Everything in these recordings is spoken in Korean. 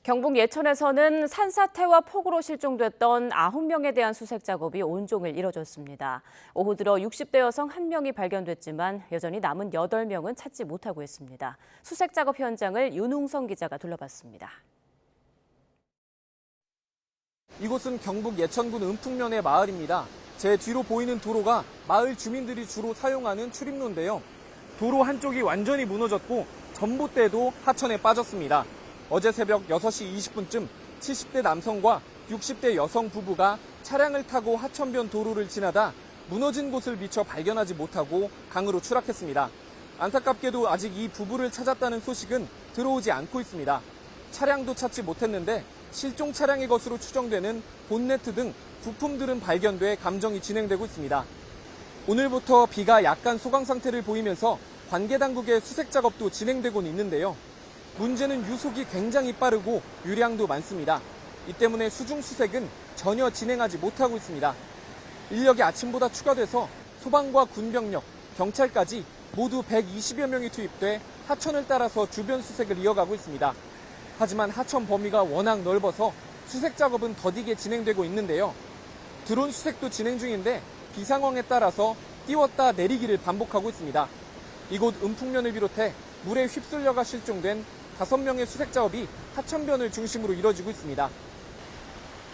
경북 예천에서는 산사태와 폭우로 실종됐던 9명에 대한 수색 작업이 온종일 이뤄졌습니다. 오후 들어 60대 여성 1명이 발견됐지만 여전히 남은 8명은 찾지 못하고 있습니다. 수색 작업 현장을 윤웅성 기자가 둘러봤습니다. 이곳은 경북 예천군 은풍면의 마을입니다. 제 뒤로 보이는 도로가 마을 주민들이 주로 사용하는 출입로인데요. 도로 한쪽이 완전히 무너졌고 전봇대도 하천에 빠졌습니다. 어제 새벽 6시 20분쯤 70대 남성과 60대 여성 부부가 차량을 타고 하천변 도로를 지나다 무너진 곳을 미처 발견하지 못하고 강으로 추락했습니다. 안타깝게도 아직 이 부부를 찾았다는 소식은 들어오지 않고 있습니다. 차량도 찾지 못했는데 실종 차량의 것으로 추정되는 본네트 등 부품들은 발견돼 감정이 진행되고 있습니다. 오늘부터 비가 약간 소강 상태를 보이면서 관계 당국의 수색 작업도 진행되고는 있는데요. 문제는 유속이 굉장히 빠르고 유량도 많습니다. 이 때문에 수중 수색은 전혀 진행하지 못하고 있습니다. 인력이 아침보다 추가돼서 소방과 군병력, 경찰까지 모두 120여 명이 투입돼 하천을 따라서 주변 수색을 이어가고 있습니다. 하지만 하천 범위가 워낙 넓어서 수색 작업은 더디게 진행되고 있는데요. 드론 수색도 진행 중인데 비 상황에 따라서 띄웠다 내리기를 반복하고 있습니다. 이곳 은풍면을 비롯해 물에 휩쓸려가 실종된 5명의 수색 작업이 하천변을 중심으로 이뤄지고 있습니다.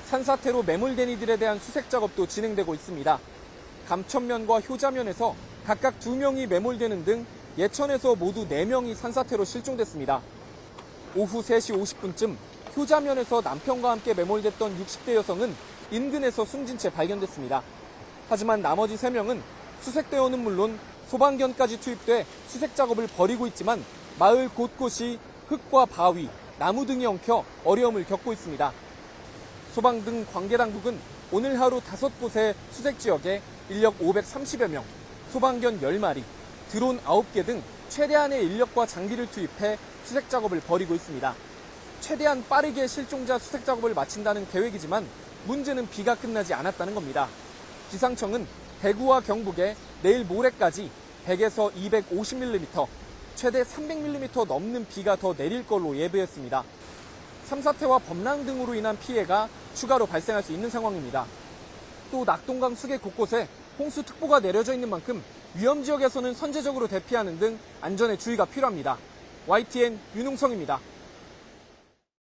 산사태로 매몰된 이들에 대한 수색 작업도 진행되고 있습니다. 감천면과 효자면에서 각각 2명이 매몰되는 등 예천에서 모두 4명이 산사태로 실종됐습니다. 오후 3시 50분쯤 효자면에서 남편과 함께 매몰됐던 60대 여성은 인근에서 숨진 채 발견됐습니다. 하지만 나머지 3명은 수색대원은 물론 소방견까지 투입돼 수색 작업을 벌이고 있지만 마을 곳곳이 흙과 바위, 나무 등이 엉켜 어려움을 겪고 있습니다. 소방 등 관계당국은 오늘 하루 5곳의 수색 지역에 인력 530여 명, 소방견 10마리, 드론 9개 등 최대한의 인력과 장비를 투입해 수색 작업을 벌이고 있습니다. 최대한 빠르게 실종자 수색 작업을 마친다는 계획이지만 문제는 비가 끝나지 않았다는 겁니다. 기상청은 대구와 경북에 내일 모레까지 100에서 250mm, 최대 300mm 넘는 비가 더 내릴 걸로 예보했습니다. 삼사태와 범람 등으로 인한 피해가 추가로 발생할 수 있는 상황입니다. 또 낙동강 수계 곳곳에 홍수특보가 내려져 있는 만큼 위험 지역에서는 선제적으로 대피하는 등 안전에 주의가 필요합니다. YTN 윤웅성입니다.